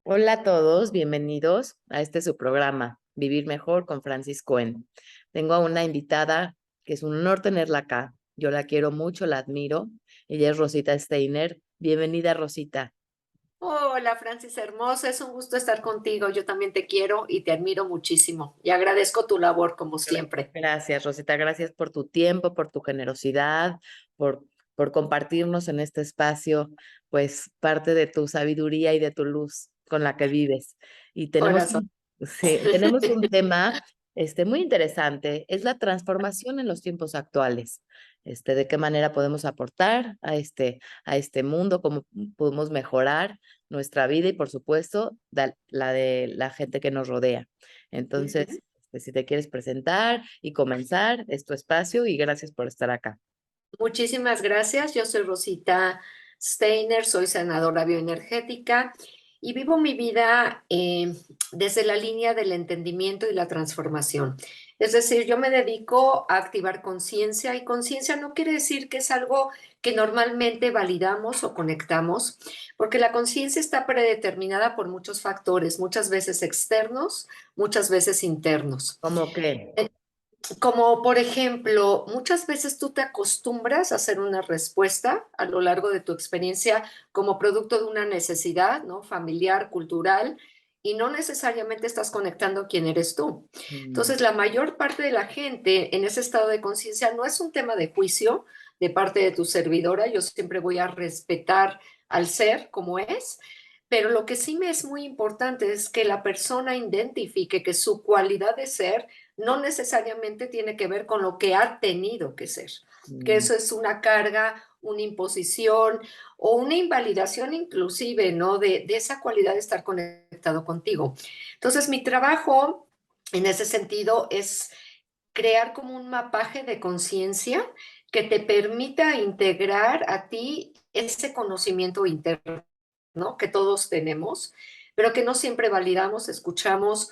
Hola a todos, bienvenidos a este su programa, Vivir Mejor con Francis Cohen. Tengo a una invitada que es un honor tenerla acá. Yo la quiero mucho, la admiro. Ella es Rosita Steiner. Bienvenida, Rosita. Hola, Francis hermosa, es un gusto estar contigo. Yo también te quiero y te admiro muchísimo y agradezco tu labor como siempre. Gracias, Rosita. Gracias por tu tiempo, por tu generosidad, por, por compartirnos en este espacio, pues parte de tu sabiduría y de tu luz con la que vives. Y Corazón. sí, tenemos un tema muy interesante, es la transformación en los tiempos actuales. De qué manera podemos aportar a este mundo, cómo podemos mejorar nuestra vida y, por supuesto, la de la gente que nos rodea. Ujú. Entonces, si te quieres presentar y comenzar, es tu espacio y gracias por estar acá. Muchísimas gracias. Yo soy Rosita Steiner, soy sanadora bioenergética y vivo mi vida desde la línea del entendimiento y la transformación. Es decir, yo me dedico a activar conciencia y conciencia no quiere decir que es algo que normalmente validamos o conectamos, porque la conciencia está predeterminada por muchos factores, muchas veces externos, muchas veces internos. ¿Cómo qué? Como por ejemplo, muchas veces tú te acostumbras a hacer una respuesta a lo largo de tu experiencia como producto de una necesidad, ¿no? Familiar, cultural, y no necesariamente estás conectando quién eres tú. Mm, Entonces, la mayor parte de la gente en ese estado de conciencia no es un tema de juicio de parte de tu servidora. Yo siempre voy a respetar al ser como es, pero lo que sí me es muy importante es que la persona identifique que su cualidad de ser no necesariamente tiene que ver con lo que ha tenido que ser, que mm, eso es una carga, una imposición o una invalidación inclusive, ¿no? De esa cualidad de estar conectado contigo. Entonces, mi trabajo en ese sentido es crear como un mapaje de conciencia que te permita integrar a ti ese conocimiento interno, ¿no? Que todos tenemos, pero que no siempre validamos, escuchamos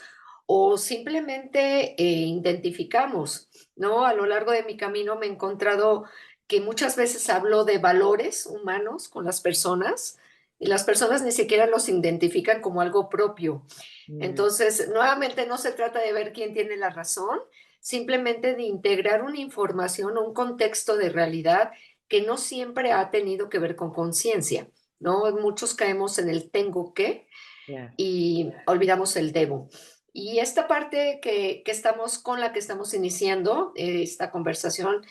o simplemente identificamos, ¿no? A lo largo de mi camino me he encontrado que muchas veces hablo de valores humanos con las personas y las personas ni siquiera los identifican como algo propio. mm. Entonces, nuevamente no se trata de ver quién tiene la razón, simplemente de integrar una información o un contexto de realidad que no siempre ha tenido que ver con conciencia, ¿no? Muchos caemos en el tengo que Ya. y olvidamos el debo. Y esta parte que estamos con la que estamos iniciando esta conversación,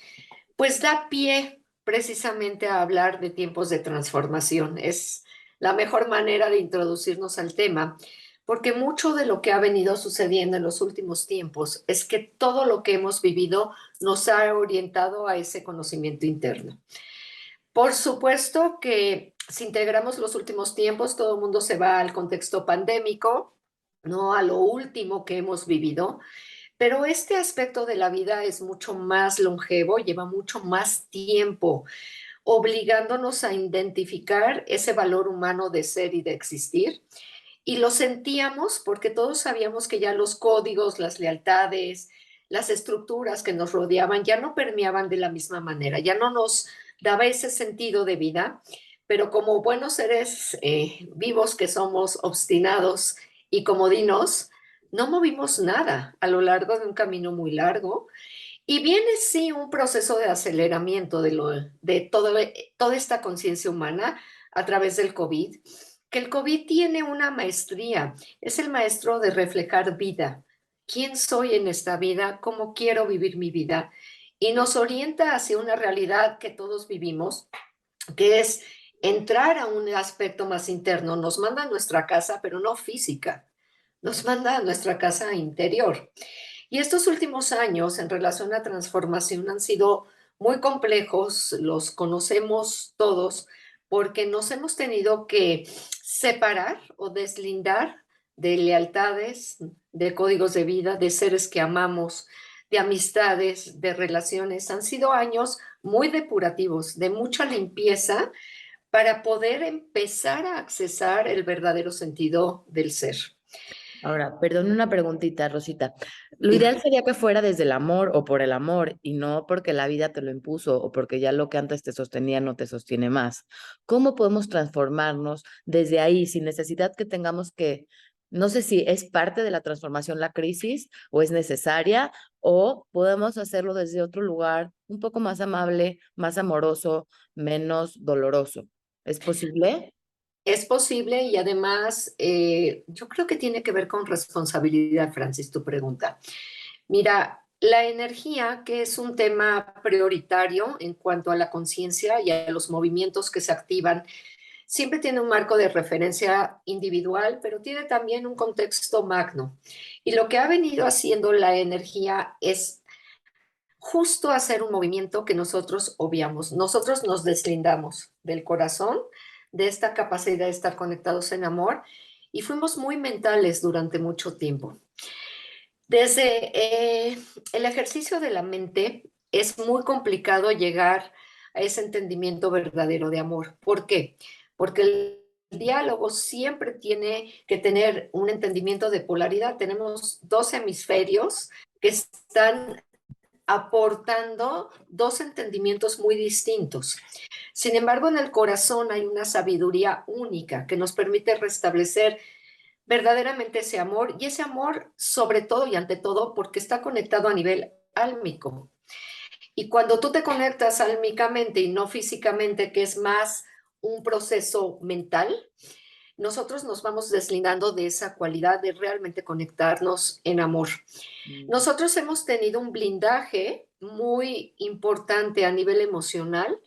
pues da pie precisamente a hablar de tiempos de transformación. Es la mejor manera de introducirnos al tema, porque mucho de lo que ha venido sucediendo en los últimos tiempos es que todo lo que hemos vivido nos ha orientado a ese conocimiento interno. Por supuesto que si integramos los últimos tiempos, todo el mundo se va al contexto pandémico, no a lo último que hemos vivido, pero este aspecto de la vida es mucho más longevo, lleva mucho más tiempo, obligándonos a identificar ese valor humano de ser y de existir. Y lo sentíamos porque todos sabíamos que ya los códigos, las lealtades, las estructuras que nos rodeaban ya no permeaban de la misma manera, ya no nos daba ese sentido de vida, pero como buenos seres vivos que somos, obstinados y comodinos, no movimos nada a lo largo de un camino muy largo y viene sí un proceso de aceleramiento de toda esta conciencia humana a través del COVID, que el COVID tiene una maestría, es el maestro de reflejar vida. ¿Quién soy en esta vida? ¿Cómo quiero vivir mi vida? Y nos orienta hacia una realidad que todos vivimos, que es entrar a un aspecto más interno. Nos manda a nuestra casa, pero no física, nos manda a nuestra casa interior. Y estos últimos años en relación a transformación han sido muy complejos, los conocemos todos, porque nos hemos tenido que separar o deslindar de lealtades, de códigos de vida, de seres que amamos, de amistades, de relaciones. Han sido años muy depurativos, de mucha limpieza para poder empezar a accesar el verdadero sentido del ser. Ahora, perdón una preguntita, Rosita. Lo ideal sería que fuera desde el amor o por el amor y no porque la vida te lo impuso o porque ya lo que antes te sostenía no te sostiene más. ¿Cómo podemos transformarnos desde ahí sin necesidad que tengamos que, no sé si es parte de la transformación la crisis o es necesaria o podemos hacerlo desde otro lugar un poco más amable, más amoroso, menos doloroso? ¿Es posible? Es posible y además yo creo que tiene que ver con responsabilidad, Francis, tu pregunta. Mira, la energía, que es un tema prioritario en cuanto a la conciencia y a los movimientos que se activan, siempre tiene un marco de referencia individual, pero tiene también un contexto magno. Y lo que ha venido haciendo la energía es justo hacer un movimiento que nosotros obviamos. Nosotros nos deslindamos del corazón, de esta capacidad de estar conectados en amor, y fuimos muy mentales durante mucho tiempo. Desde el ejercicio de la mente es muy complicado llegar a ese entendimiento verdadero de amor. ¿Por qué? Porque el diálogo siempre tiene que tener un entendimiento de polaridad. Tenemos dos hemisferios que están aportando dos entendimientos muy distintos. Sin embargo, en el corazón hay una sabiduría única que nos permite restablecer verdaderamente ese amor y ese amor sobre todo y ante todo porque está conectado a nivel álmico. Y cuando tú te conectas álmicamente y no físicamente, que es más un proceso mental, nosotros nos vamos deslindando de esa cualidad de realmente conectarnos en amor. Mm, Nosotros hemos tenido un blindaje muy importante a nivel emocional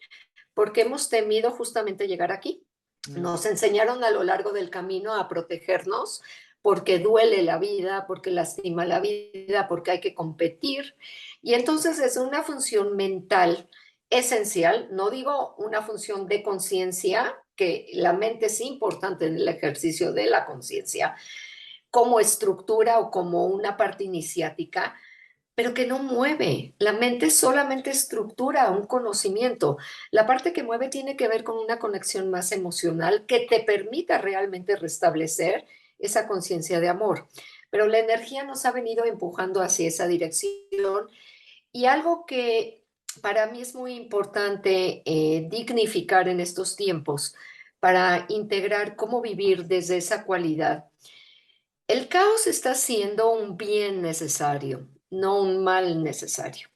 porque hemos temido justamente llegar aquí. mm, Nos enseñaron a lo largo del camino a protegernos porque duele la vida, porque lastima la vida, porque hay que competir. Y entonces es una función mental esencial, no digo una función de conciencia, que la mente es importante en el ejercicio de la conciencia, como estructura o como una parte iniciática, pero que no mueve. La mente solamente estructura un conocimiento. La parte que mueve tiene que ver con una conexión más emocional que te permita realmente restablecer esa conciencia de amor. Pero la energía nos ha venido empujando hacia esa dirección y algo que para mí es muy importante dignificar en estos tiempos para integrar cómo vivir desde esa cualidad. El caos está siendo un bien necesario, no un mal necesario.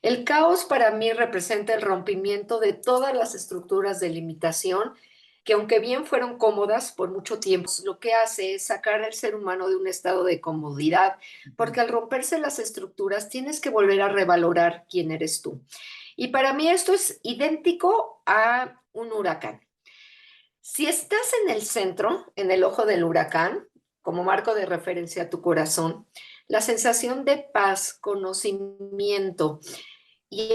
El caos para mí representa el rompimiento de todas las estructuras de limitación que aunque bien fueron cómodas por mucho tiempo, lo que hace es sacar al ser humano de un estado de comodidad, ujú. porque al romperse las estructuras tienes que volver a revalorar quién eres tú. Y para mí esto es idéntico a un huracán. Si estás en el centro, en el ojo del huracán, como marco de referencia a tu corazón, la sensación de paz, conocimiento y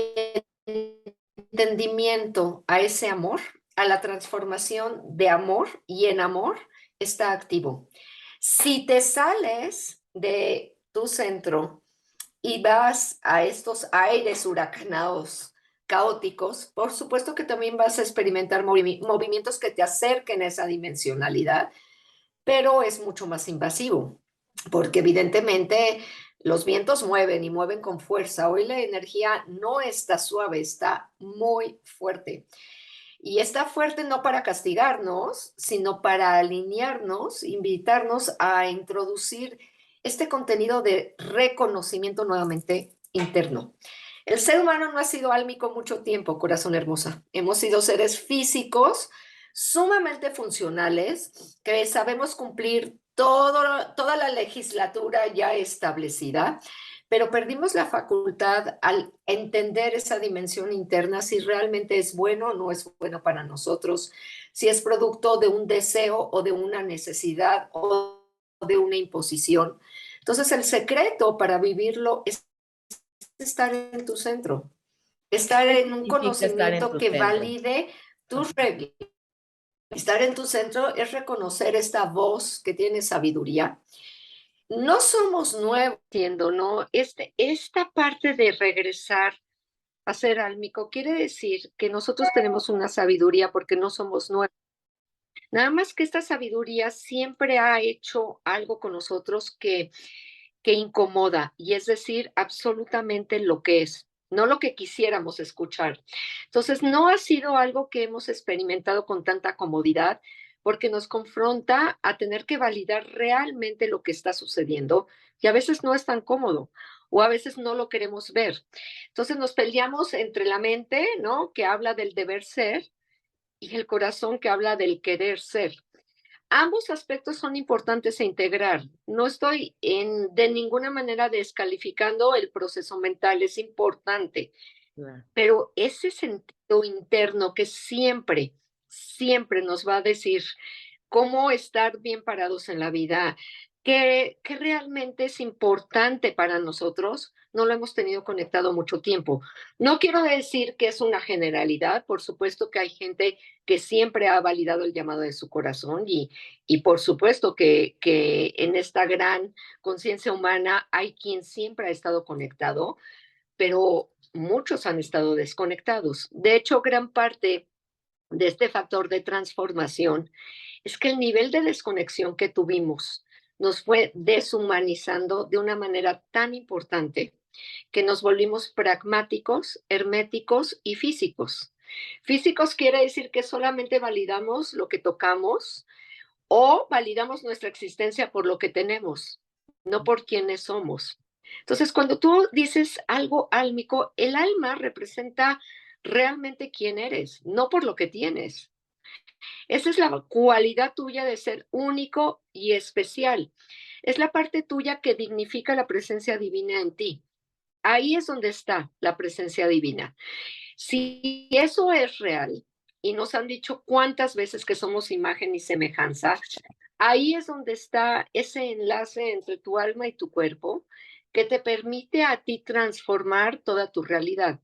entendimiento a ese amor, a la transformación de amor y en amor, está activo. Si te sales de tu centro y vas a estos aires huracanados, caóticos, por supuesto que también vas a experimentar movimientos que te acerquen a esa dimensionalidad, pero es mucho más invasivo, porque evidentemente los vientos mueven y mueven con fuerza. Hoy la energía no está suave, está muy fuerte. Y está fuerte no para castigarnos, sino para alinearnos, invitarnos a introducir este contenido de reconocimiento nuevamente interno. El ser humano no ha sido álmico mucho tiempo, corazón hermosa. Hemos sido seres físicos sumamente funcionales que sabemos cumplir toda la legislatura ya establecida, pero perdimos la facultad al entender esa dimensión interna, si realmente es bueno o no es bueno para nosotros, si es producto de un deseo o de una necesidad o de una imposición. Entonces, el secreto para vivirlo es estar en tu centro, estar ¿Qué en un significa estar en conocimiento tu que centro? valide tus reglas. Estar en tu centro es reconocer esta voz que tiene sabiduría. No somos nuevos, ¿no? Esta parte de regresar a ser álmico quiere decir que nosotros tenemos una sabiduría porque no somos nuevos. Nada más que esta sabiduría siempre ha hecho algo con nosotros que incomoda, y es decir, absolutamente lo que es, no lo que quisiéramos escuchar. Entonces, no ha sido algo que hemos experimentado con tanta comodidad, porque nos confronta a tener que validar realmente lo que está sucediendo, y a veces no es tan cómodo, o a veces no lo queremos ver. Entonces, nos peleamos entre la mente, ¿no?, que habla del deber ser, y el corazón que habla del querer ser. Ambos aspectos son importantes a integrar. No estoy de ninguna manera descalificando el proceso mental, es importante, Claro. pero ese sentido interno que siempre, siempre nos va a decir cómo estar bien parados en la vida, que realmente es importante para nosotros, no lo hemos tenido conectado mucho tiempo. No quiero decir que es una generalidad, por supuesto que hay gente que siempre ha validado el llamado de su corazón y por supuesto que en esta gran conciencia humana hay quien siempre ha estado conectado, pero muchos han estado desconectados. De hecho, gran parte de este factor de transformación es que el nivel de desconexión que tuvimos nos fue deshumanizando de una manera tan importante que nos volvimos pragmáticos, herméticos y físicos. Físicos quiere decir que solamente validamos lo que tocamos o validamos nuestra existencia por lo que tenemos, no por quienes somos. Entonces, cuando tú dices algo álmico, el alma representa realmente quién eres, no por lo que tienes. Esa es la cualidad tuya de ser único y especial. Es la parte tuya que dignifica la presencia divina en ti. Ahí es donde está la presencia divina. Si eso es real, y nos han dicho cuántas veces que somos imagen y semejanza, ahí es donde está ese enlace entre tu alma y tu cuerpo que te permite a ti transformar toda tu realidad.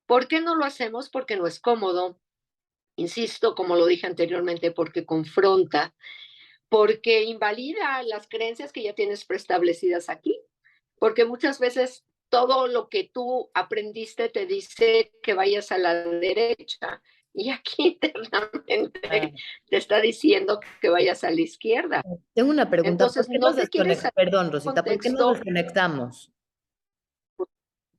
¿Por qué no lo hacemos? Porque no es cómodo, insisto, como lo dije anteriormente, porque confronta, porque invalida las creencias que ya tienes preestablecidas aquí, porque muchas veces todo lo que tú aprendiste te dice que vayas a la derecha y aquí internamente Claro. te está diciendo que vayas a la izquierda. Tengo una pregunta, ¿por Entonces, qué no te quieres salir perdón, del Rosita, ¿por qué nos contexto. desconectamos?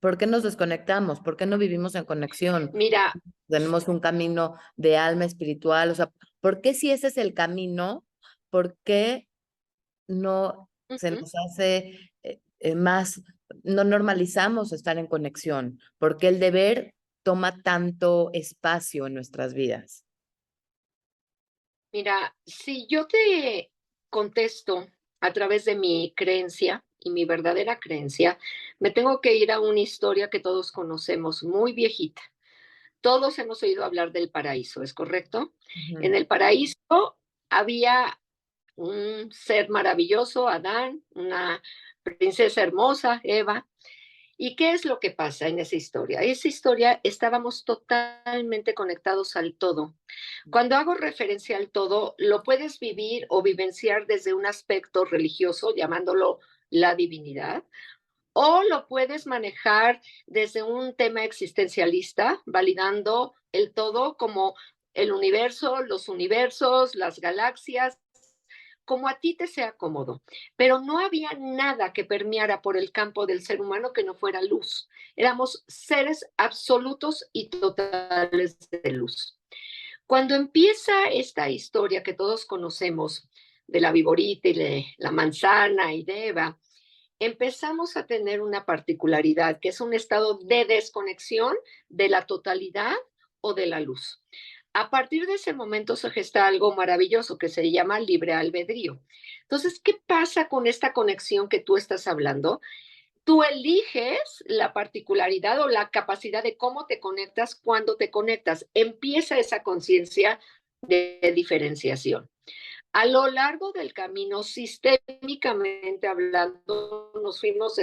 ¿Por qué nos desconectamos? ¿Por qué no vivimos en conexión? Mira, Tenemos un camino de alma espiritual, o sea, ¿por qué si ese es el camino, por qué no se ujú, nos hace más, no normalizamos estar en conexión? ¿Por qué el deber toma tanto espacio en nuestras vidas? mira, si yo te contesto a través de mi creencia y mi verdadera creencia, me tengo que ir a una historia que todos conocemos, muy viejita. Todos hemos oído hablar del paraíso, ¿es correcto? En Ujú. el paraíso había un ser maravilloso, Adán, una princesa hermosa, Eva. ¿Y qué es lo que pasa en esa historia? Esa historia estábamos totalmente conectados al todo. Cuando hago referencia al todo, lo puedes vivir o vivenciar desde un aspecto religioso, llamándolo la divinidad, o lo puedes manejar desde un tema existencialista, validando el todo como el universo, los universos, las galaxias, como a ti te sea cómodo. Pero no había nada que permeara por el campo del ser humano que no fuera luz. Éramos seres absolutos y totales de luz. Cuando empieza esta historia que todos conocemos de la viborita y de la manzana y de Eva, empezamos a tener una particularidad, que es un estado de desconexión de la totalidad o de la luz. A partir de ese momento se gesta algo maravilloso que se llama libre albedrío. Entonces, ¿qué pasa con esta conexión que tú estás hablando? Tú eliges la particularidad o la capacidad de cómo te conectas cuando te conectas. Empieza esa conciencia de diferenciación. A lo largo del camino, sistémicamente hablando, nos fuimos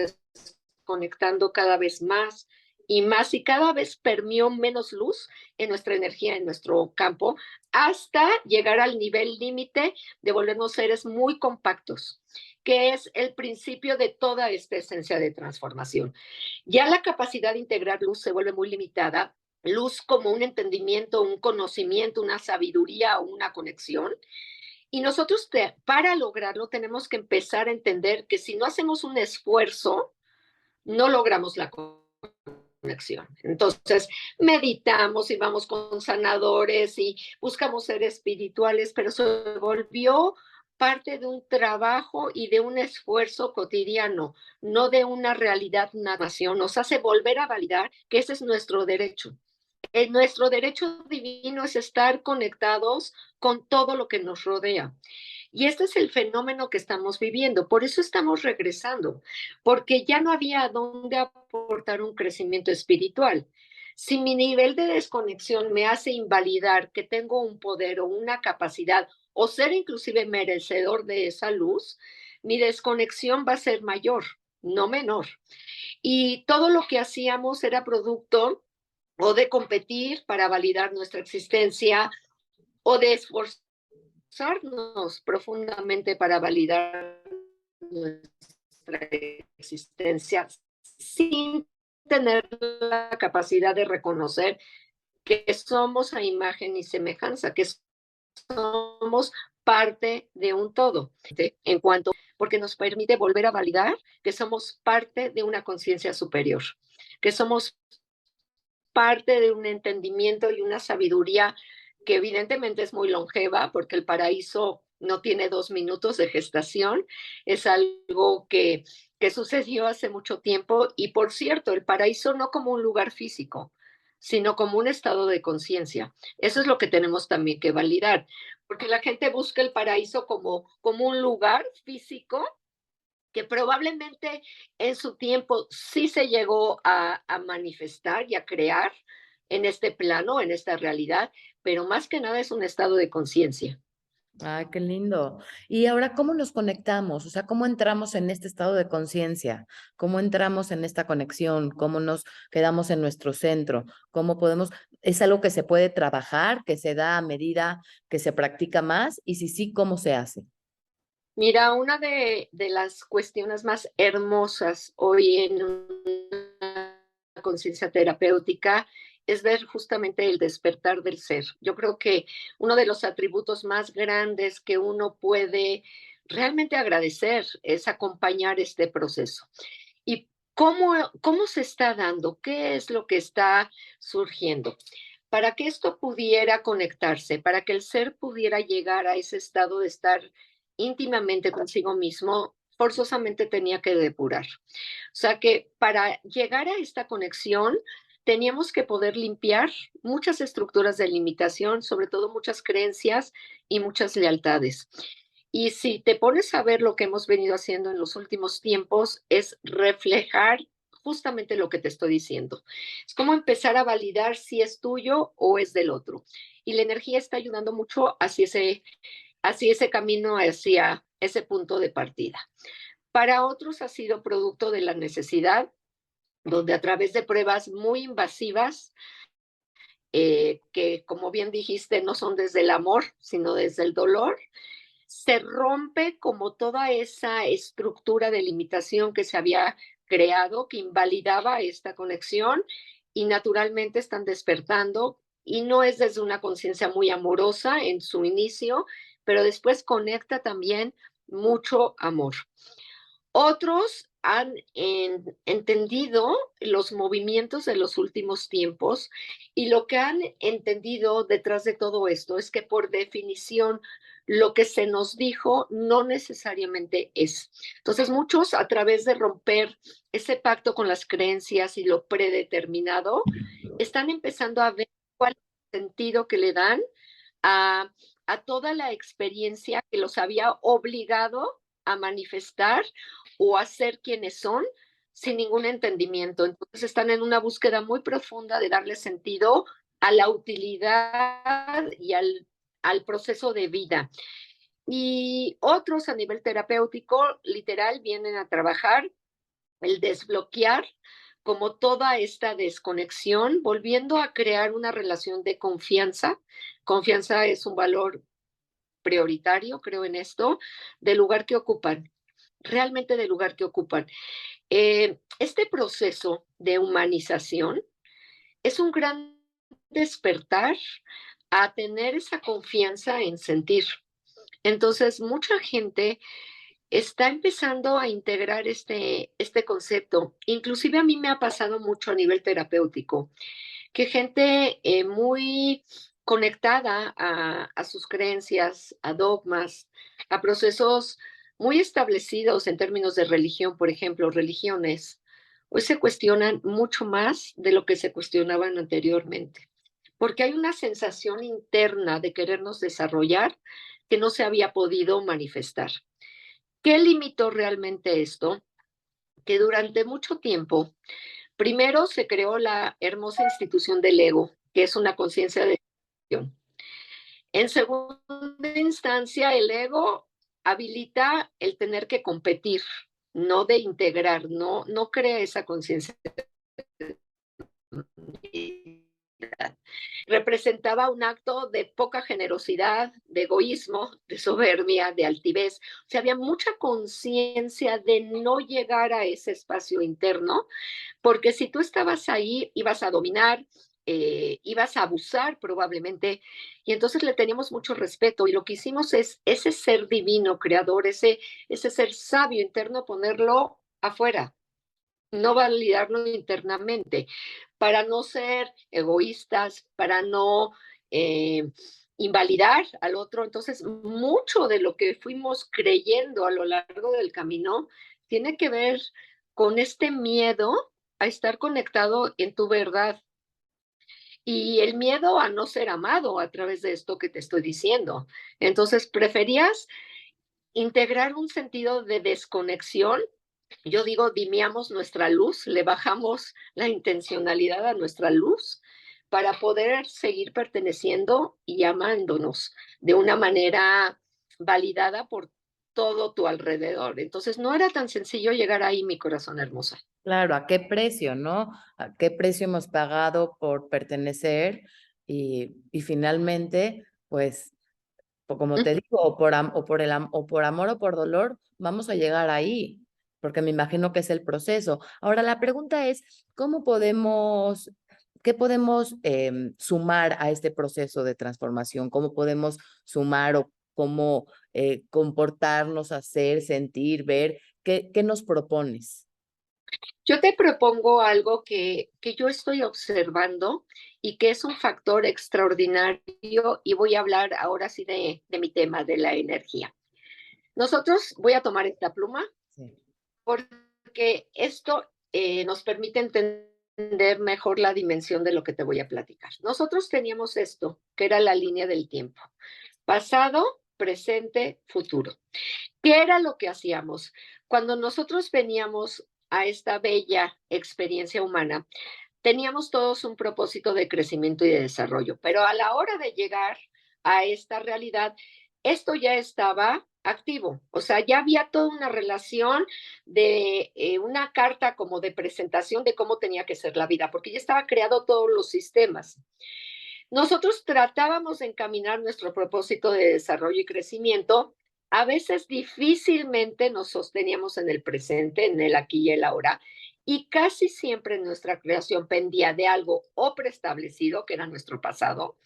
conectando cada vez más y cada vez permeó menos luz en nuestra energía, en nuestro campo, hasta llegar al nivel límite de volvernos seres muy compactos, que es el principio de toda esta esencia de transformación. Ya la capacidad de integrar luz se vuelve muy limitada luz como un entendimiento, un conocimiento, una sabiduría o una conexión. Y nosotros para lograrlo tenemos que empezar a entender que si no hacemos un esfuerzo, no logramos la conexión. Entonces, meditamos y vamos con sanadores y buscamos ser espirituales, pero se volvió parte de un trabajo y de un esfuerzo cotidiano, no de una realidad nación. Nos hace volver a validar que ese es nuestro derecho. Nuestro derecho divino es estar conectados con todo lo que nos rodea. Y este es el fenómeno que estamos viviendo. Por eso estamos regresando, porque ya no había dónde aportar un crecimiento espiritual. Si mi nivel de desconexión me hace invalidar que tengo un poder o una capacidad o ser inclusive merecedor de esa luz, mi desconexión va a ser mayor, no menor. Y todo lo que hacíamos era producto o de competir para validar nuestra existencia o de esforzarnos profundamente para validar nuestra existencia sin tener la capacidad de reconocer que somos a imagen y semejanza, que somos parte de un todo, en cuanto, porque nos permite volver a validar que somos parte de una conciencia superior, que somos parte de un entendimiento y una sabiduría que evidentemente es muy longeva, porque el paraíso no tiene 2 minutos de gestación, es algo que sucedió hace mucho tiempo y por cierto, el paraíso no como un lugar físico, sino como un estado de conciencia. Eso es lo que tenemos también que validar, porque la gente busca el paraíso como un lugar físico que probablemente en su tiempo sí se llegó a manifestar y a crear en este plano, en esta realidad, pero más que nada es un estado de conciencia. Ay, qué lindo. Y ahora, ¿cómo nos conectamos? O sea, ¿cómo entramos en este estado de conciencia? ¿Cómo entramos en esta conexión? ¿Cómo nos quedamos en nuestro centro? ¿Cómo podemos? ¿Es algo que se puede trabajar, que se da a medida que se practica más? Y si sí, ¿cómo se hace? Mira, una de las cuestiones más hermosas hoy en una conciencia terapéutica es ver justamente el despertar del ser. Yo creo que uno de los atributos más grandes que uno puede realmente agradecer es acompañar este proceso. ¿Y cómo se está dando? ¿Qué es lo que está surgiendo? Para que esto pudiera conectarse, para que el ser pudiera llegar a ese estado de estar íntimamente consigo mismo, forzosamente tenía que depurar. O sea que para llegar a esta conexión teníamos que poder limpiar muchas estructuras de limitación, sobre todo muchas creencias y muchas lealtades. Y si te pones a ver lo que hemos venido haciendo en los últimos tiempos, es reflejar justamente lo que te estoy diciendo. Es como empezar a validar si es tuyo o es del otro. Y la energía está ayudando mucho hacia ese camino, hacia ese punto de partida. Para otros ha sido producto de la necesidad, donde a través de pruebas muy invasivas, que como bien dijiste, no son desde el amor, sino desde el dolor, se rompe como toda esa estructura de limitación que se había creado, que invalidaba esta conexión y naturalmente están despertando y no es desde una conciencia muy amorosa en su inicio, pero después conecta también mucho amor. Otros han entendido los movimientos de los últimos tiempos y lo que han entendido detrás de todo esto es que por definición lo que se nos dijo no necesariamente es. Entonces muchos a través de romper ese pacto con las creencias y lo predeterminado, están empezando a ver cuál es el sentido que le dan a, a toda la experiencia que los había obligado a manifestar o a ser quienes son sin ningún entendimiento. Entonces están en una búsqueda muy profunda de darle sentido a la utilidad y al proceso de vida. Y otros a nivel terapéutico, literal, vienen a trabajar el desbloquear como toda esta desconexión, volviendo a crear una relación de confianza. Confianza es un valor prioritario, creo en esto, del lugar que ocupan, realmente del lugar que ocupan. Este proceso de humanización es un gran despertar a tener esa confianza en sentir. Entonces, mucha gente está empezando a integrar este concepto. Inclusive a mí me ha pasado mucho a nivel terapéutico, que gente muy conectada a sus creencias, a dogmas, a procesos muy establecidos en términos de religión, por ejemplo, religiones, hoy se cuestionan mucho más de lo que se cuestionaban anteriormente, porque hay una sensación interna de querernos desarrollar que no se había podido manifestar. ¿Qué limitó realmente esto? Que durante mucho tiempo, primero se creó la hermosa institución del ego, que es una conciencia de acción. En segunda instancia, el ego habilita el tener que competir, no de integrar, no crea esa conciencia. Representaba un acto de poca generosidad, de egoísmo, de soberbia, de altivez. O sea, había mucha conciencia de no llegar a ese espacio interno, porque si tú estabas ahí, ibas a dominar, ibas a abusar probablemente, y entonces le teníamos mucho respeto, y lo que hicimos es ese ser divino, creador, ese ser sabio interno, ponerlo afuera, no validarlo internamente, para no ser egoístas, para no eh, invalidar al otro. Entonces, mucho de lo que fuimos creyendo a lo largo del camino tiene que ver con este miedo a estar conectado en tu verdad y el miedo a no ser amado a través de esto que te estoy diciendo. Entonces, preferías integrar un sentido de desconexión. Yo digo, dimiamos nuestra luz, le bajamos la intencionalidad a nuestra luz para poder seguir perteneciendo y amándonos de una manera validada por todo tu alrededor. Entonces, no era tan sencillo llegar ahí, mi corazón hermosa. Claro, ¿a qué precio, no? ¿A qué precio hemos pagado por pertenecer? Y finalmente, pues, como te digo, o por amor o por dolor, vamos a llegar ahí, porque me imagino que es el proceso. Ahora, la pregunta es, qué podemos sumar a este proceso de transformación? ¿Cómo podemos sumar o cómo comportarnos, hacer, sentir, ver? ¿Qué nos propones? Yo te propongo algo que yo estoy observando y que es un factor extraordinario y voy a hablar ahora sí de mi tema, de la energía. Nosotros, voy a tomar esta pluma Sí. porque esto nos permite entender mejor la dimensión de lo que te voy a platicar. Nosotros teníamos esto, que era la línea del tiempo, pasado, presente, futuro. ¿Qué era lo que hacíamos? Cuando nosotros veníamos a esta bella experiencia humana, teníamos todos un propósito de crecimiento y de desarrollo, pero a la hora de llegar a esta realidad, esto ya estaba activo, o sea, ya había toda una relación de una carta como de presentación de cómo tenía que ser la vida, porque ya estaba creado todos los sistemas. Nosotros tratábamos de encaminar nuestro propósito de desarrollo y crecimiento. A veces difícilmente nos sosteníamos en el presente, en el aquí y el ahora, y casi siempre nuestra creación pendía de algo o preestablecido, que era nuestro pasado,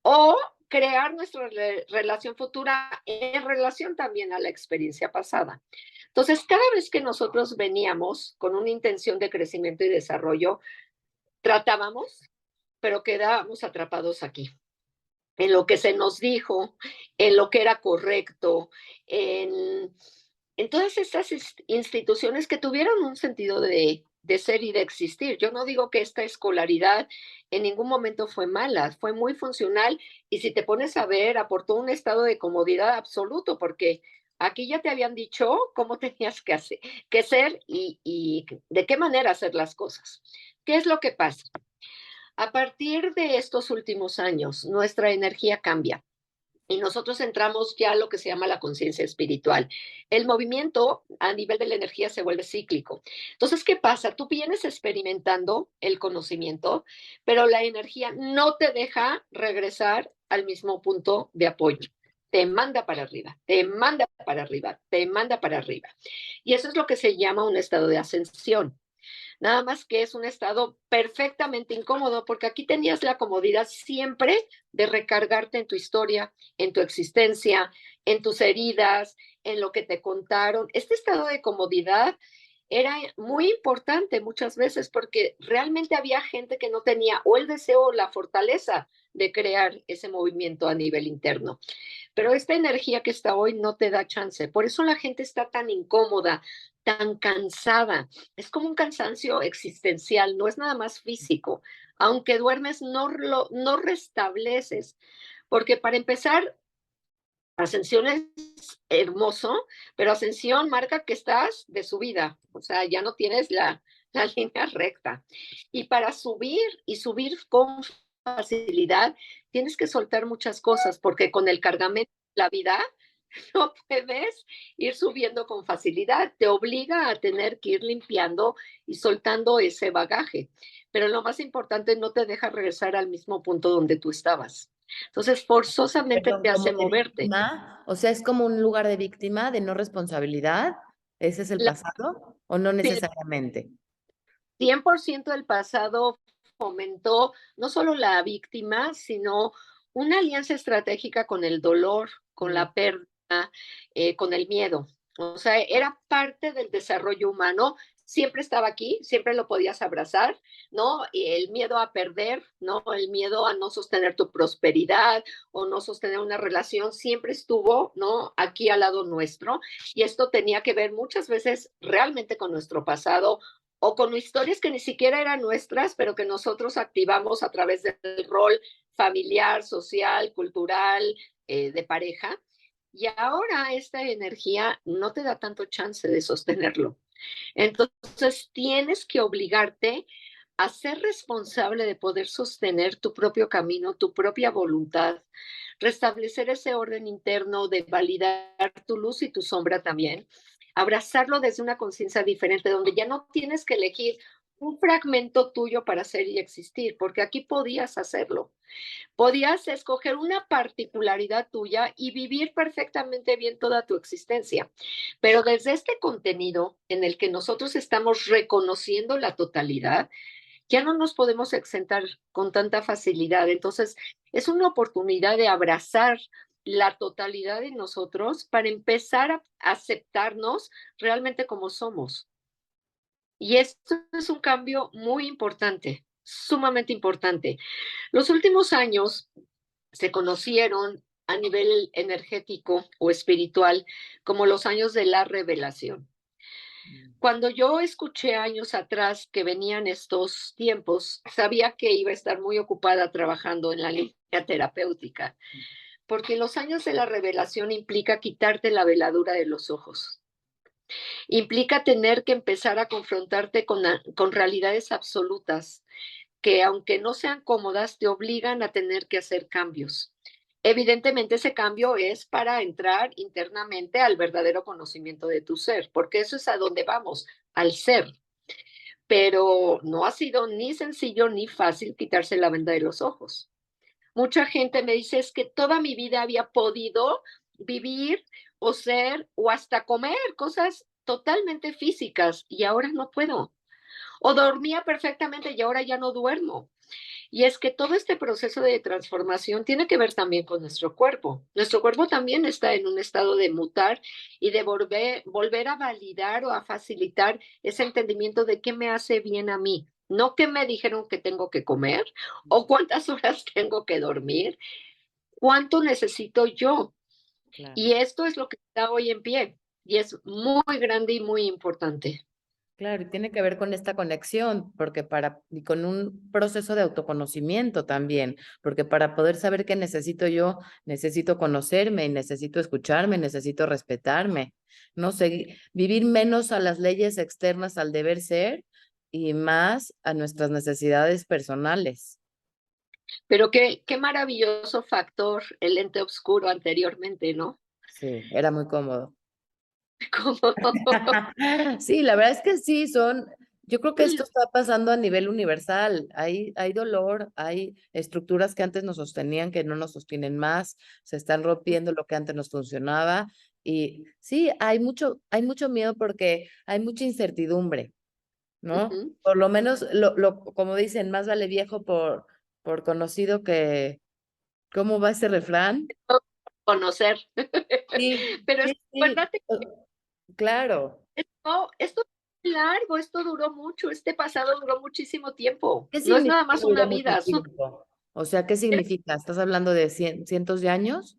o crear nuestra relación futura en relación también a la experiencia pasada. Entonces, cada vez que nosotros veníamos con una intención de crecimiento y desarrollo, tratábamos, pero quedábamos atrapados aquí en lo que se nos dijo, en lo que era correcto, en todas estas instituciones que tuvieron un sentido de ser y de existir. Yo no digo que esta escolaridad en ningún momento fue mala, fue muy funcional y si te pones a ver, aportó un estado de comodidad absoluto porque aquí ya te habían dicho cómo tenías que hacer, que ser y de qué manera hacer las cosas. ¿Qué es lo que pasa? A partir de estos últimos años, nuestra energía cambia y nosotros entramos ya a lo que se llama la conciencia espiritual. El movimiento a nivel de la energía se vuelve cíclico. Entonces, ¿qué pasa? Tú vienes experimentando el conocimiento, pero la energía no te deja regresar al mismo punto de apoyo. Te manda para arriba, te manda para arriba, te manda para arriba. Y eso es lo que se llama un estado de ascensión. Nada más que es un estado perfectamente incómodo, porque aquí tenías la comodidad siempre de recargarte en tu historia, en tu existencia, en tus heridas, en lo que te contaron. Este estado de comodidad era muy importante muchas veces porque realmente había gente que no tenía o el deseo o la fortaleza de crear ese movimiento a nivel interno. Pero esta energía que está hoy no te da chance. Por eso la gente está tan incómoda, tan cansada. Es como un cansancio existencial, no es nada más físico. Aunque duermes, no restableces. Porque para empezar, Ascensión es hermoso, pero Ascensión marca que estás de subida, o sea, ya no tienes la línea recta. Y para subir y subir con facilidad, tienes que soltar muchas cosas, porque con el cargamento de la vida no puedes ir subiendo con facilidad, te obliga a tener que ir limpiando y soltando ese bagaje. Pero lo más importante, no te deja regresar al mismo punto donde tú estabas. Entonces, forzosamente Perdón, te como hace de moverte. víctima, o sea, es como un lugar de víctima, de no responsabilidad. ¿Ese es el La, pasado o no el necesariamente? 100% del pasado fomentó no solo la víctima, sino una alianza estratégica con el dolor, con Mm. la pérdida, con el miedo. O sea, era parte del desarrollo humano, siempre estaba aquí, siempre lo podías abrazar, ¿no? Y el miedo a perder, ¿no? El miedo a no sostener tu prosperidad o no sostener una relación, siempre estuvo, ¿no? Aquí al lado nuestro. Y esto tenía que ver muchas veces realmente con nuestro pasado o con historias que ni siquiera eran nuestras, pero que nosotros activamos a través del rol familiar, social, cultural, de pareja. Y ahora esta energía no te da tanto chance de sostenerlo. Entonces tienes que obligarte a ser responsable de poder sostener tu propio camino, tu propia voluntad, restablecer ese orden interno de validar tu luz y tu sombra también, abrazarlo desde una conciencia diferente, donde ya no tienes que elegir un fragmento tuyo para ser y existir, porque aquí podías hacerlo. Podías escoger una particularidad tuya y vivir perfectamente bien toda tu existencia. Pero desde este contenido en el que nosotros estamos reconociendo la totalidad, ya no nos podemos exentar con tanta facilidad. Entonces, es una oportunidad de abrazar la totalidad de nosotros para empezar a aceptarnos realmente como somos. Y esto es un cambio muy importante, sumamente importante. Los últimos años se conocieron a nivel energético o espiritual como los años de la revelación. Cuando yo escuché años atrás que venían estos tiempos, sabía que iba a estar muy ocupada trabajando en la línea terapéutica, porque los años de la revelación implica quitarte la veladura de los ojos, implica tener que empezar a confrontarte con realidades absolutas que aunque no sean cómodas, te obligan a tener que hacer cambios. Evidentemente ese cambio es para entrar internamente al verdadero conocimiento de tu ser, porque eso es a donde vamos, al ser. Pero no ha sido ni sencillo ni fácil quitarse la venda de los ojos. Mucha gente me dice es que toda mi vida había podido vivir o ser o hasta comer cosas totalmente físicas y ahora no puedo. O dormía perfectamente y ahora ya no duermo. Y es que todo este proceso de transformación tiene que ver también con nuestro cuerpo. Nuestro cuerpo también está en un estado de mutar y de volver a validar o a facilitar ese entendimiento de qué me hace bien a mí. No qué me dijeron que tengo que comer o cuántas horas tengo que dormir, cuánto necesito yo. Claro. Y esto es lo que está hoy en pie y es muy grande y muy importante. Claro, y tiene que ver con esta conexión, porque y con un proceso de autoconocimiento también, porque para poder saber qué necesito yo, necesito conocerme, y necesito escucharme, necesito respetarme, no sé, vivir menos a las leyes externas al deber ser y más a nuestras necesidades personales. Pero qué maravilloso factor el lente oscuro anteriormente, ¿no? Sí, era muy cómodo. Como Sí, la verdad es que sí, yo creo que esto está pasando a nivel universal. Hay dolor, hay estructuras que antes nos sostenían que no nos sostienen más, se están rompiendo lo que antes nos funcionaba. Y sí, hay mucho miedo porque hay mucha incertidumbre. ¿no? Ujú. Por lo menos, como dicen, más vale viejo por conocido que, ¿cómo va ese refrán? Conocer. Sí, Pero sí, sí, acuérdate, claro. esto es largo, esto duró mucho, este pasado duró muchísimo tiempo. ¿Qué No es nada significa más duró una mucho vida, tiempo? O sea, ¿qué significa? ¿Estás hablando de cientos de años?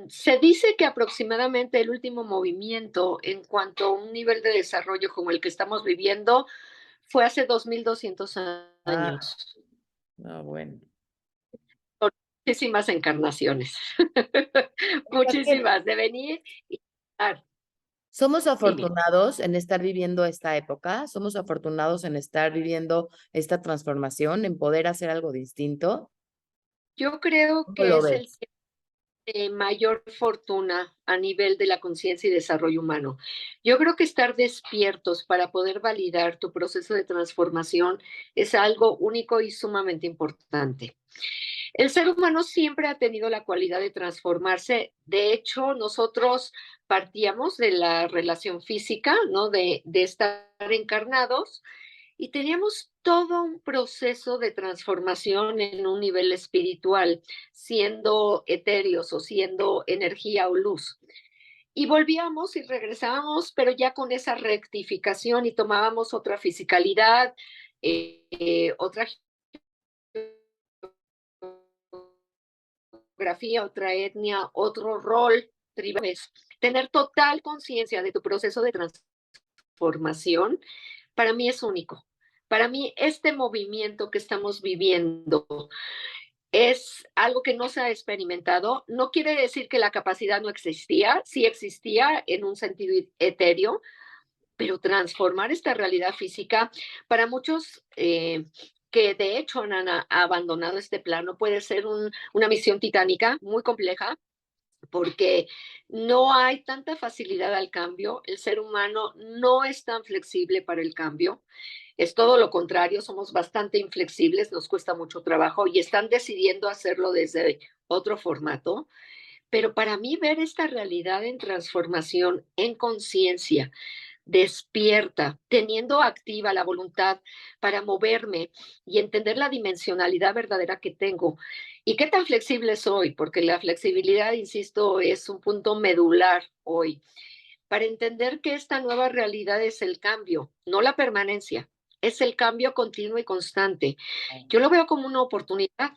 se dice que aproximadamente el último movimiento en cuanto a un nivel de desarrollo como el que estamos viviendo fue hace 2200 Ah, años, no, bueno. con muchísimas encarnaciones, O sea que muchísimas, de venir y estar. somos Dime. afortunados en estar viviendo esta época, somos afortunados en estar viviendo esta transformación, en poder hacer algo distinto. Yo creo ¿Cómo que lo es el ves? de mayor fortuna a nivel de la conciencia y desarrollo humano. Yo creo que estar despiertos para poder validar tu proceso de transformación es algo único y sumamente importante. El ser humano siempre ha tenido la cualidad de transformarse. De hecho, nosotros partíamos de la relación física, ¿no? De estar encarnados y teníamos todo un proceso de transformación en un nivel espiritual, siendo etéreos o siendo energía o luz. Y volvíamos y regresábamos, pero ya con esa rectificación y tomábamos otra fisicalidad, otra geografía, otra etnia, otro rol, tribales. Tener total conciencia de tu proceso de transformación, para mí es único. Para mí, este movimiento que estamos viviendo es algo que no se ha experimentado. No quiere decir que la capacidad no existía, sí existía en un sentido etéreo, pero transformar esta realidad física para muchos que de hecho han abandonado este plano puede ser una misión titánica muy compleja porque no hay tanta facilidad al cambio, el ser humano no es tan flexible para el cambio, es todo lo contrario, somos bastante inflexibles, nos cuesta mucho trabajo y están decidiendo hacerlo desde otro formato. Pero para mí ver esta realidad en transformación, en conciencia, despierta, teniendo activa la voluntad para moverme y entender la dimensionalidad verdadera que tengo y qué tan flexible soy, porque la flexibilidad, insisto, es un punto medular hoy, para entender que esta nueva realidad es el cambio, no la permanencia, es el cambio continuo y constante. Yo lo veo como una oportunidad.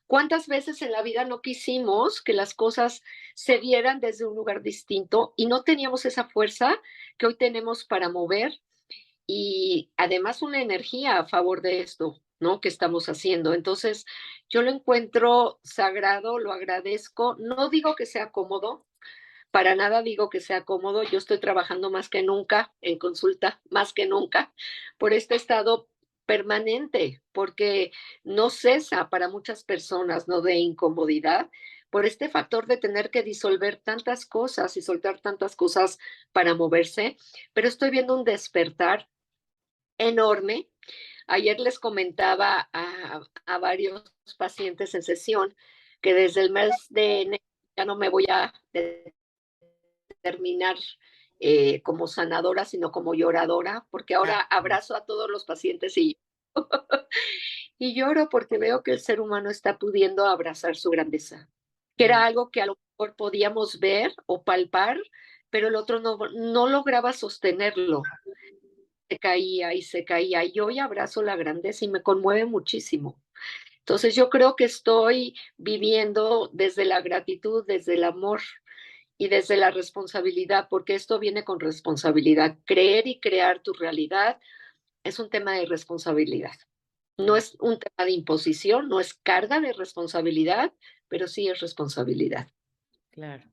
¿Cuántas veces en la vida no quisimos que las cosas se vieran desde un lugar distinto y no teníamos esa fuerza que hoy tenemos para mover y además una energía a favor de esto, ¿no? Que estamos haciendo. Entonces, yo lo encuentro sagrado, lo agradezco. No digo que sea cómodo, para nada digo que sea cómodo. Yo estoy trabajando más que nunca en consulta, más que nunca, por este estado permanente, porque no cesa para muchas personas, ¿no? De incomodidad, por este factor de tener que disolver tantas cosas y soltar tantas cosas para moverse, pero estoy viendo un despertar enorme. Ayer les comentaba a varios pacientes en sesión que desde el mes de enero ya no me voy a terminar como sanadora, sino como lloradora, porque Ah, ahora abrazo a todos los pacientes y lloro porque veo que el ser humano está pudiendo abrazar su grandeza, que mm, era algo que a lo mejor podíamos ver o palpar, pero el otro no lograba sostenerlo, se caía y se caía. Y hoy abrazo la grandeza y me conmueve muchísimo. Entonces yo creo que estoy viviendo desde la gratitud, desde el amor y desde la responsabilidad, porque esto viene con responsabilidad. Creer y crear tu realidad es un tema de responsabilidad. No mm, es un tema de imposición, no es carga de responsabilidad, pero sí es responsabilidad. claro.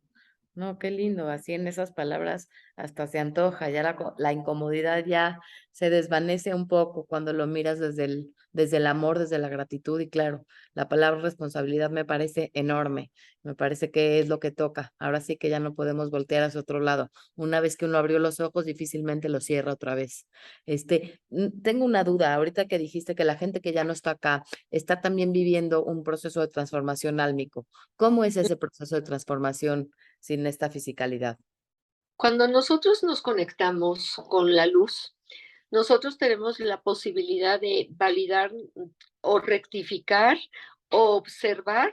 No, qué lindo, así en esas palabras hasta se antoja, ya la incomodidad ya se desvanece un poco cuando lo miras desde el amor, desde la gratitud y claro, la palabra responsabilidad me parece enorme, me parece que es lo que toca, ahora sí que ya no podemos voltear hacia otro lado, una vez que uno abrió los ojos difícilmente los cierra otra vez. Tengo una duda, ahorita que dijiste que la gente que ya no está acá está también viviendo un proceso de transformación álmico, ¿cómo es ese proceso de transformación sin esta fisicalidad? Cuando nosotros nos conectamos con la luz, nosotros tenemos la posibilidad de validar o rectificar o observar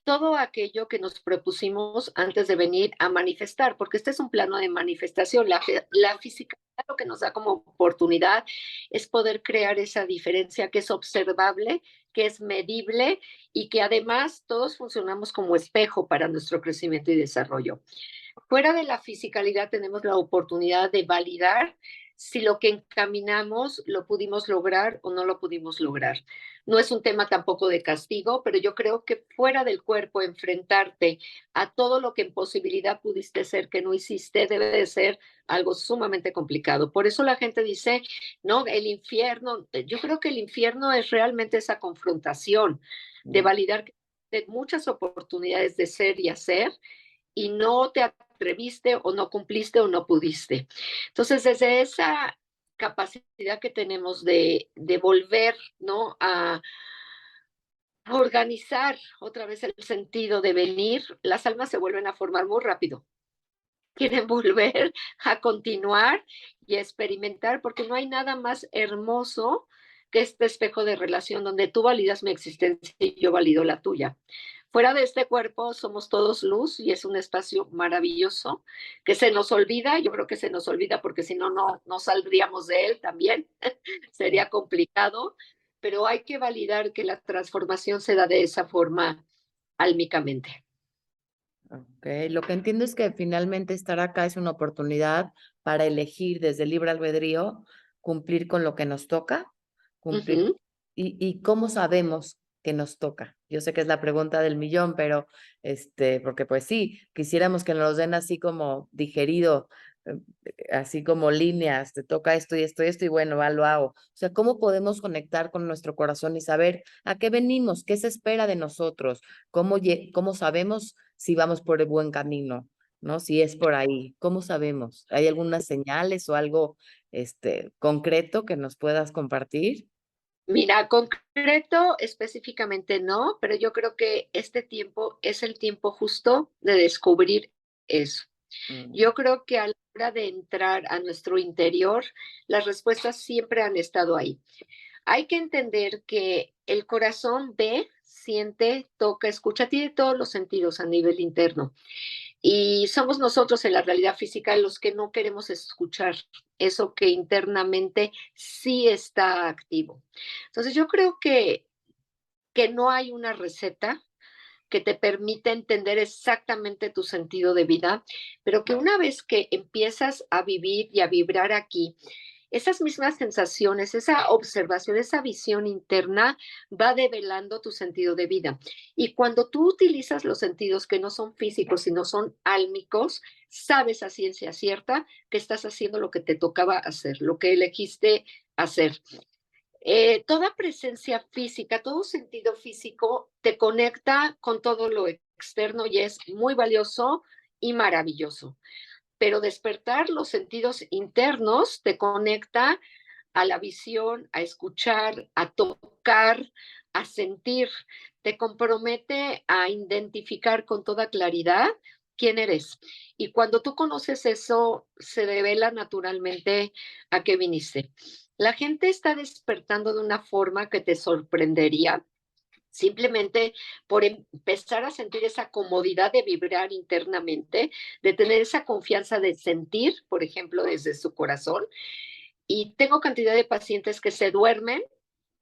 todo aquello que nos propusimos antes de venir a manifestar, porque este es un plano de manifestación. La física lo que nos da como oportunidad es poder crear esa diferencia que es observable, que es medible y que además todos funcionamos como espejo para nuestro crecimiento y desarrollo. Fuera de la fisicalidad tenemos la oportunidad de validar si lo que encaminamos lo pudimos lograr o no lo pudimos lograr. No es un tema tampoco de castigo, pero yo creo que fuera del cuerpo enfrentarte a todo lo que en posibilidad pudiste ser que no hiciste debe de ser algo sumamente complicado. Por eso la gente dice, no, el infierno, yo creo que el infierno es realmente esa confrontación de Mm. validar que de muchas oportunidades de ser y hacer y no te atreviste o no cumpliste o no pudiste. Entonces, desde esa capacidad que tenemos de volver, ¿no? A organizar otra vez el sentido de venir, las almas se vuelven a formar muy rápido. Quieren volver a continuar y a experimentar, porque no hay nada más hermoso que este espejo de relación donde tú validas mi existencia y yo valido la tuya. Fuera de este cuerpo somos todos luz y es un espacio maravilloso que se nos olvida, yo creo que se nos olvida porque si no, no saldríamos de él también, Sí. sería complicado, pero hay que validar que la transformación se da de esa forma álmicamente. Ok, lo que entiendo es que finalmente estar acá es una oportunidad para elegir desde el libre albedrío, cumplir con lo que nos toca, cumplir. Ujú. ¿Y cómo sabemos que nos toca? Yo sé que es la pregunta del millón, pero porque pues sí, quisiéramos que nos los den así como digerido, eh, así como líneas, te toca esto y esto y esto, y bueno, va, lo hago. O sea, ¿cómo podemos conectar con nuestro corazón y saber a qué venimos, qué se espera de nosotros? ¿Cómo sabemos si vamos por el buen camino, ¿no? Si es por ahí, ¿cómo sabemos? ¿Hay algunas señales o algo, concreto que nos puedas compartir? Mira, concreto específicamente no, pero yo creo que este tiempo es el tiempo justo de descubrir eso. Mm. Yo creo que a la hora de entrar a nuestro interior, las respuestas siempre han estado ahí. Hay que entender que el corazón ve, siente, toca, escucha, tiene todos los sentidos a nivel interno. Y somos nosotros en la realidad física los que no queremos escuchar eso que internamente sí está activo. Entonces yo creo que no hay una receta que te permite entender exactamente tu sentido de vida, pero que una vez que empiezas a vivir y a vibrar aquí, esas mismas sensaciones, esa observación, esa visión interna va develando tu sentido de vida. Y cuando tú utilizas los sentidos que no son físicos, sino son álmicos, sabes a ciencia cierta que estás haciendo lo que te tocaba hacer, lo que elegiste hacer. Toda presencia física, todo sentido físico te conecta con todo lo externo y es muy valioso y maravilloso. Pero despertar los sentidos internos te conecta a la visión, a escuchar, a tocar, a sentir. Te compromete a identificar con toda claridad quién eres. Y cuando tú conoces eso, se revela naturalmente a qué viniste. La gente está despertando de una forma que te sorprendería, simplemente por empezar a sentir esa comodidad de vibrar internamente, de tener esa confianza de sentir, por ejemplo, desde su corazón. Y tengo cantidad de pacientes que se duermen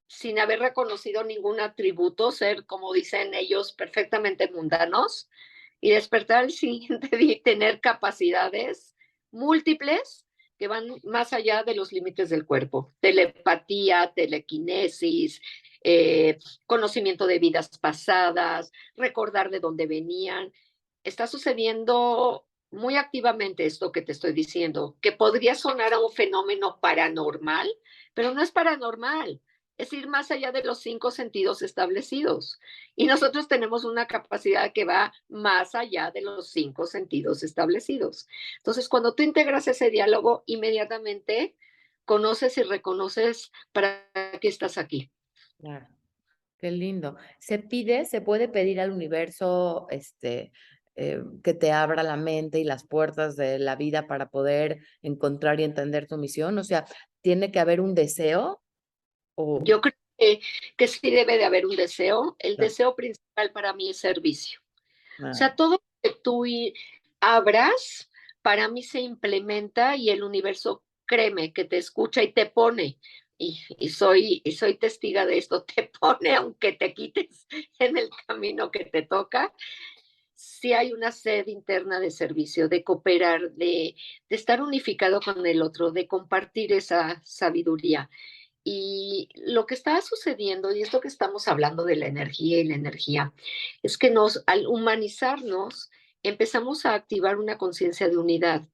sin haber reconocido ningún atributo, ser, como dicen ellos, perfectamente mundanos, y despertar al siguiente día y tener capacidades múltiples que van más allá de los límites del cuerpo. Telepatía, telequinesis, conocimiento de vidas pasadas, recordar de dónde venían. Está sucediendo muy activamente esto que te estoy diciendo, que podría sonar a un fenómeno paranormal, pero no es paranormal, es ir más allá de los 5 sentidos establecidos. Y nosotros tenemos una capacidad que va más allá de los 5 sentidos establecidos. Entonces, cuando tú integras ese diálogo, inmediatamente conoces y reconoces para qué estás aquí. Claro. Qué lindo. Se puede pedir al universo, que te abra la mente y las puertas de la vida para poder encontrar y entender tu misión? O sea, ¿tiene que haber un deseo? O, Yo creo que sí debe de haber un deseo. El ah, deseo principal para mí es servicio. O ah, sea, todo lo que tú abras, para mí se implementa y el universo, créeme, que te escucha y te pone. Y soy testiga de esto, te pone aunque te quites en el camino que te toca. Sí hay una sed interna de servicio, de cooperar, de estar unificado con el otro, de compartir esa sabiduría. Y lo que está sucediendo, y esto que estamos hablando de la energía y la energía, es que al humanizarnos, empezamos a activar una conciencia de unidad.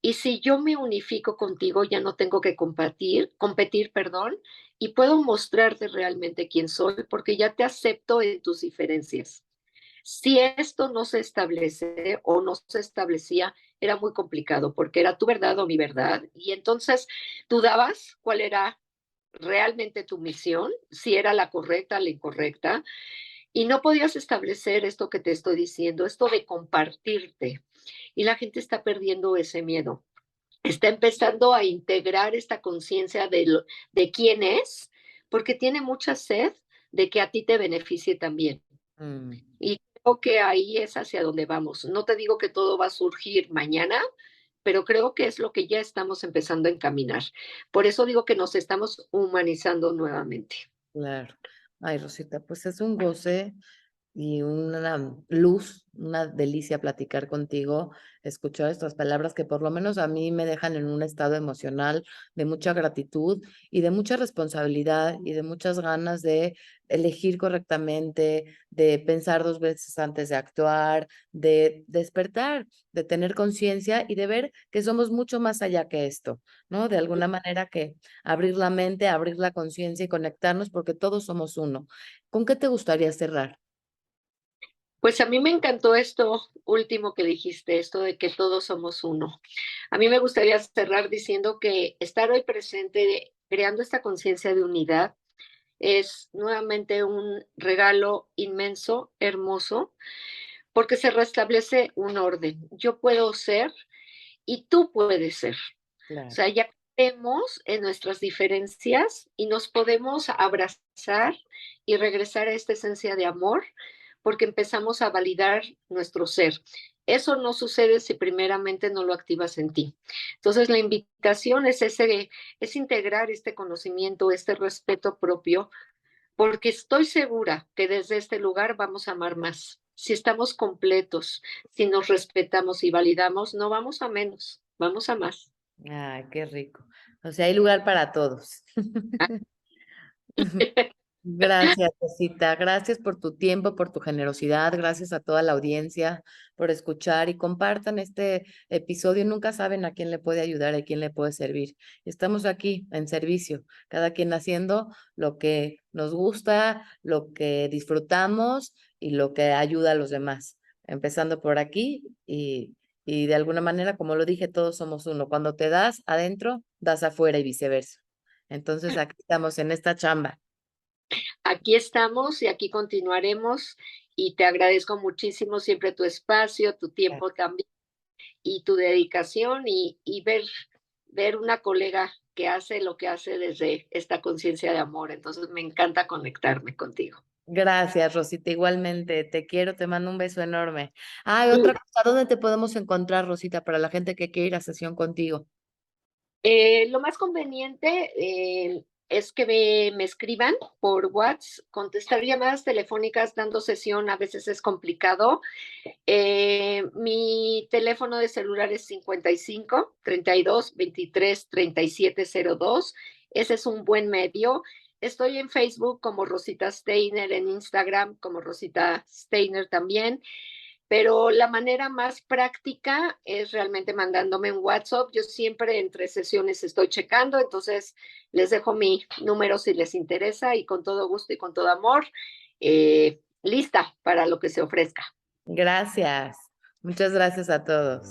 Y si yo me unifico contigo, ya no tengo que competir, perdón, y puedo mostrarte realmente quién soy, porque ya te acepto en tus diferencias. Si esto no se establece o no se establecía, era muy complicado, porque era tu verdad o mi verdad, y entonces dudabas cuál era realmente tu misión, si era la correcta, la incorrecta, y no podías establecer esto que te estoy diciendo, esto de compartirte. Y la gente está perdiendo ese miedo. Está empezando a integrar esta conciencia de quién es, porque tiene mucha sed de que a ti te beneficie también. mm, Y creo que ahí es hacia donde vamos. No te digo que todo va a surgir mañana, pero creo que es lo que ya estamos empezando a encaminar. Por eso digo que nos estamos humanizando nuevamente. claro. Ay, Rosita, pues es un goce y una luz, una delicia platicar contigo, escuchar estas palabras que por lo menos a mí me dejan en un estado emocional de mucha gratitud y de mucha responsabilidad y de muchas ganas de elegir correctamente, de pensar dos veces antes de actuar, de despertar, de tener conciencia y de ver que somos mucho más allá que esto, ¿no? De alguna manera que abrir la mente, abrir la conciencia y conectarnos porque todos somos uno. ¿Con qué te gustaría cerrar? Pues a mí me encantó esto último que dijiste, esto de que todos somos uno. A mí me gustaría cerrar diciendo que estar hoy presente, creando esta conciencia de unidad, es nuevamente un regalo inmenso, hermoso, porque se restablece un orden. Yo puedo ser y tú puedes ser. O Claro. sea, ya vemos en nuestras diferencias y nos podemos abrazar y regresar a esta esencia de amor porque empezamos a validar nuestro ser. Eso no sucede si primeramente no lo activas en ti. Entonces, la invitación es integrar este conocimiento, este respeto propio, porque estoy segura que desde este lugar vamos a amar más. Si estamos completos, si nos respetamos y validamos, no vamos a menos, vamos a más. Ay, qué rico. O sea, hay lugar para todos. Gracias, Rosita. Gracias por tu tiempo, por tu generosidad. Gracias a toda la audiencia por escuchar y compartan este episodio. Nunca saben a quién le puede ayudar, a quién le puede servir. Estamos aquí en servicio, cada quien haciendo lo que nos gusta, lo que disfrutamos y lo que ayuda a los demás. Empezando por aquí y de alguna manera, como lo dije, todos somos uno. Cuando te das adentro, das afuera y viceversa. Entonces, aquí estamos en esta chamba. Aquí estamos y aquí continuaremos y te agradezco muchísimo siempre tu espacio, tu tiempo también y tu dedicación y ver una colega que hace lo que hace desde esta conciencia de amor. Entonces me encanta conectarme contigo. Gracias, Rosita. Igualmente, te quiero, te mando un beso enorme. Ah, y otra cosa, ¿dónde te podemos encontrar, Rosita, para la gente que quiere ir a sesión contigo? Lo más conveniente es que me escriban por WhatsApp. Contestar llamadas telefónicas dando sesión a veces es complicado. Mi teléfono de celular es 55 32 23 37 02. Ese es un buen medio. Estoy en Facebook como Rosita Steiner, en Instagram como Rosita Steiner también, pero la manera más práctica es realmente mandándome un WhatsApp. Yo siempre entre sesiones estoy checando, entonces les dejo mi número si les interesa y con todo gusto y con todo amor, lista para lo que se ofrezca. Gracias. Muchas gracias a todos.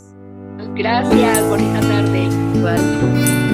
Gracias, bonita tarde. Igual.